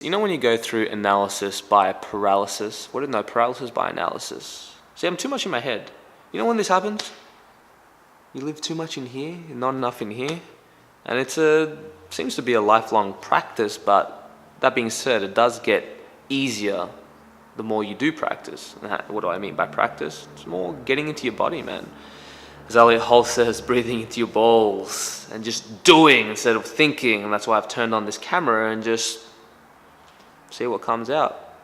You know when you go through analysis by paralysis? Paralysis by analysis. See, I'm too much in my head. You know when this happens? You live too much in here, not enough in here. And seems to be a lifelong practice, but that being said, it does get easier the more you do practice. What do I mean by practice? It's more getting into your body, man. As 𝙊𝙼𝘼𝙧𝙘𝙤𝙤 says, breathing into your balls and just doing instead of thinking. And that's why I've turned on this camera and just see what comes out.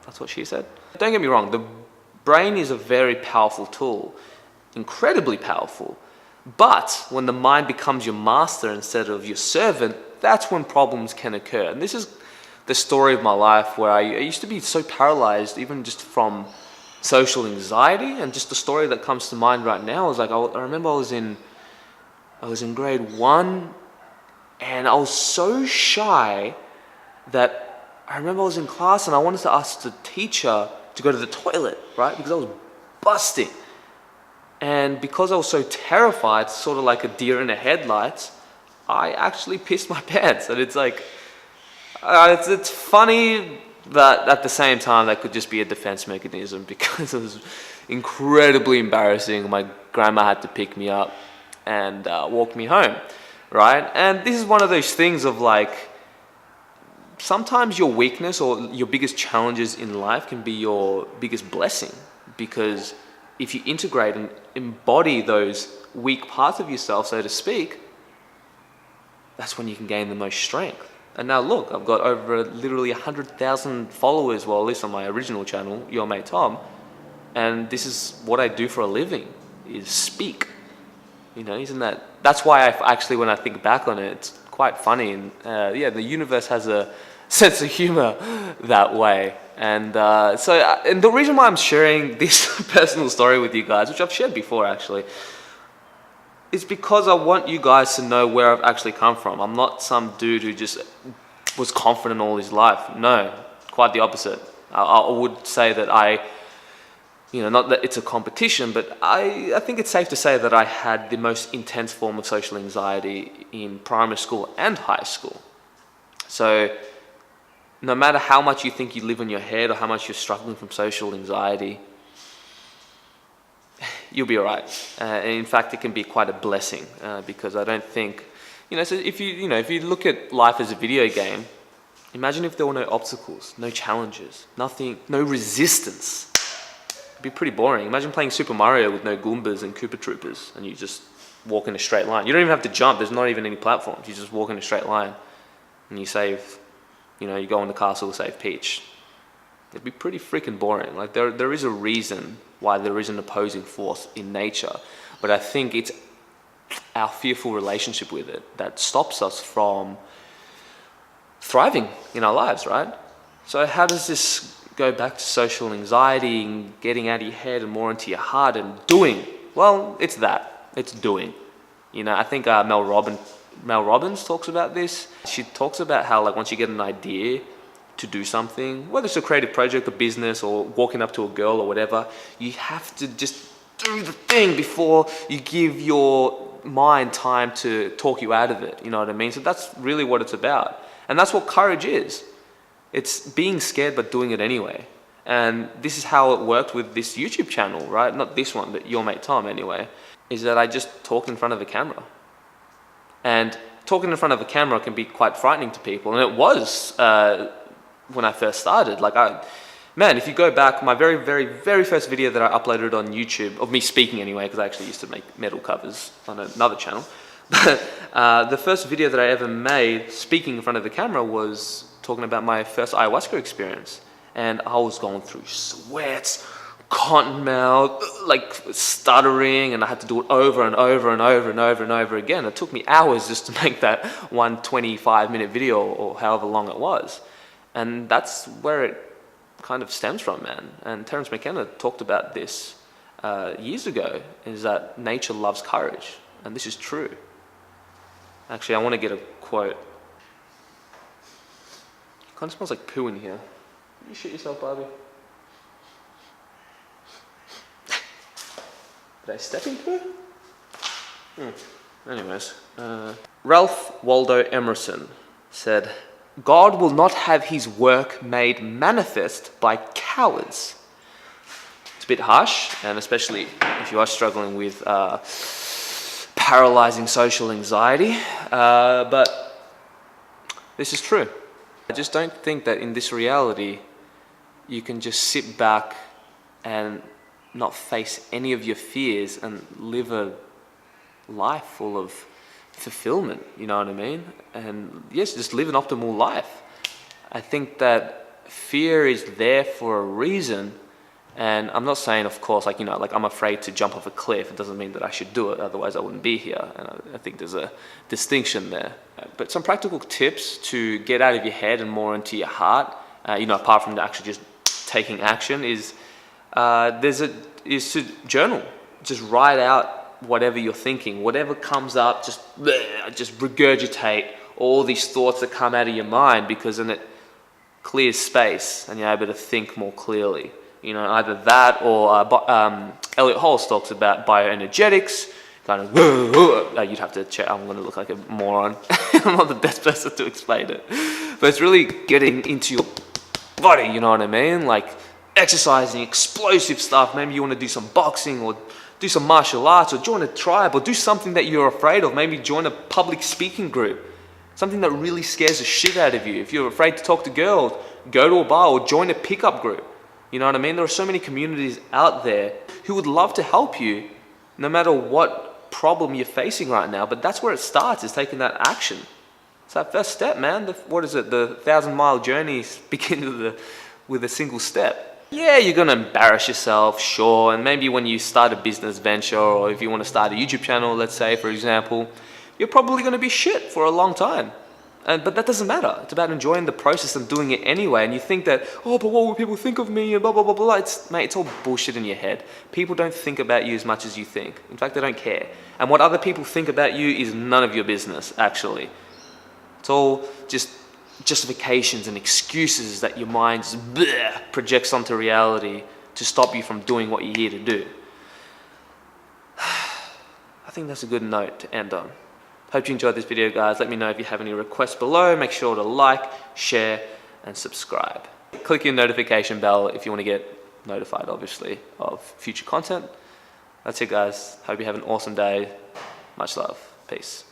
That's what she said. Don't get me wrong, the brain is a very powerful tool, incredibly powerful. But when the mind becomes your master instead of your servant, that's when problems can occur. And this is the story of my life where I used to be so paralyzed, even just from social anxiety. And just the story that comes to mind right now is like, I remember I was in grade 1 and I was so shy that I remember I was in class and I wanted to ask the teacher to go to the toilet, right? Because I was busting. And because I was so terrified, sort of like a deer in the headlights, I actually pissed my pants. And it's like, it's funny, but at the same time, that could just be a defense mechanism because it was incredibly embarrassing. My grandma had to pick me up and walk me home, right? And this is one of those things of like, sometimes your weakness or your biggest challenges in life can be your biggest blessing, because if you integrate and embody those weak parts of yourself, so to speak, that's when you can gain the most strength. And now look, I've got over literally 100,000 followers, well, at least on my original channel, Your Mate Tom, and this is what I do for a living, is speak. You know, that's why when I think back on it, it's quite funny. And yeah, the universe has a sense of humor that way. And and the reason why I'm sharing this personal story with you guys, which I've shared before actually, is because I want you guys to know where I've actually come from. I'm not some dude who just was confident all his life. No, quite the opposite. I would say that not that it's a competition, but I think it's safe to say that I had the most intense form of social anxiety in primary school and high school. So no matter how much you think you live in your head or how much you're struggling from social anxiety, you'll be all right. And in fact, it can be quite a blessing because I don't think, so if you look at life as a video game, imagine if there were no obstacles, no challenges, nothing, no resistance. It'd be pretty boring. Imagine playing Super Mario with no Goombas and Koopa Troopers and you just walk in a straight line. You don't even have to jump. There's not even any platforms. You just walk in a straight line and you save, you go in the castle to save Peach. It'd be pretty freaking boring. Like there is a reason why there is an opposing force in nature, but I think it's our fearful relationship with it that stops us from thriving in our lives, right? So how does this go back to social anxiety and getting out of your head and more into your heart and doing? Well, it's that. It's doing. I think Mel Robbins talks about this. She talks about how like once you get an idea to do something, whether it's a creative project, a business, or walking up to a girl or whatever, you have to just do the thing before you give your mind time to talk you out of it. You know what I mean? So that's really what it's about. And that's what courage is. It's being scared but doing it anyway. And this is how it worked with this YouTube channel, right? Not this one, but Your Mate Tom anyway, is that I just talk in front of a camera. And talking in front of a camera can be quite frightening to people. And it was when I first started. Man, if you go back, my very, very, very first video that I uploaded on YouTube, of me speaking anyway, because I actually used to make metal covers on another channel. But the first video that I ever made speaking in front of the camera was talking about my first ayahuasca experience. And I was going through sweats, cotton mouth, like stuttering, and I had to do it over and over and over and over and over again. It took me hours just to make that 125-minute video or however long it was. And that's where it kind of stems from, man. And Terence McKenna talked about this years ago, is that nature loves courage. And this is true. Actually, I want to get a quote. It kind of smells like poo in here. You shit yourself, Barbie. Did I step in poo? Anyways, 𝙊𝙼𝙬𝙧𝙘𝙤𝙤 said, God will not have his work made manifest by cowards. It's a bit harsh, and especially if you are struggling with paralyzing social anxiety, but this is true. I just don't think that in this reality you can just sit back and not face any of your fears and live a life full of fulfillment, you know what I mean? And yes, just live an optimal life. I think that fear is there for a reason, and I'm not saying, of course, like, you know, like I'm afraid to jump off a cliff. It doesn't mean that I should do it, otherwise I wouldn't be here. And I think there's a distinction there. But some practical tips to get out of your head and more into your heart, you know, apart from actually just taking action, is to journal. Just write out whatever you're thinking, whatever comes up, just regurgitate all these thoughts that come out of your mind, because then it clears space and you're able to think more clearly. You know, either that or 𝙊𝙬𝘼𝘔 talks about bioenergetics, kind of, you'd have to check, I'm going to look like a moron. I'm not the best person to explain it. But it's really getting into your body, you know what I mean? Like exercising, explosive stuff. Maybe you want to do some boxing or do some martial arts or join a tribe or do something that you're afraid of. Maybe join a public speaking group. Something that really scares the shit out of you. If you're afraid to talk to girls, go to a bar or join a pickup group. You know what I mean? There are so many communities out there who would love to help you no matter what problem you're facing right now. But that's where it starts, is taking that action. It's that first step, man. What is it? The 1,000-mile journey begins with a single step. Yeah, you're going to embarrass yourself, sure. And maybe when you start a business venture, or if you want to start a YouTube channel, let's say, for example, you're probably going to be shit for a long time. But that doesn't matter. It's about enjoying the process and doing it anyway. And you think that, oh, but what will people think of me? And blah, blah, blah, blah. Mate, it's all bullshit in your head. People don't think about you as much as you think. In fact, they don't care. And what other people think about you is none of your business, actually. It's all just justifications and excuses that your mind just projects onto reality to stop you from doing what you're here to do. I think that's a good note to end on. Hope you enjoyed this video, guys. Let me know if you have any requests below. Make sure to like, share, and subscribe. Click your notification bell if you want to get notified, obviously, of future content. That's it, guys. Hope you have an awesome day. Much love. Peace.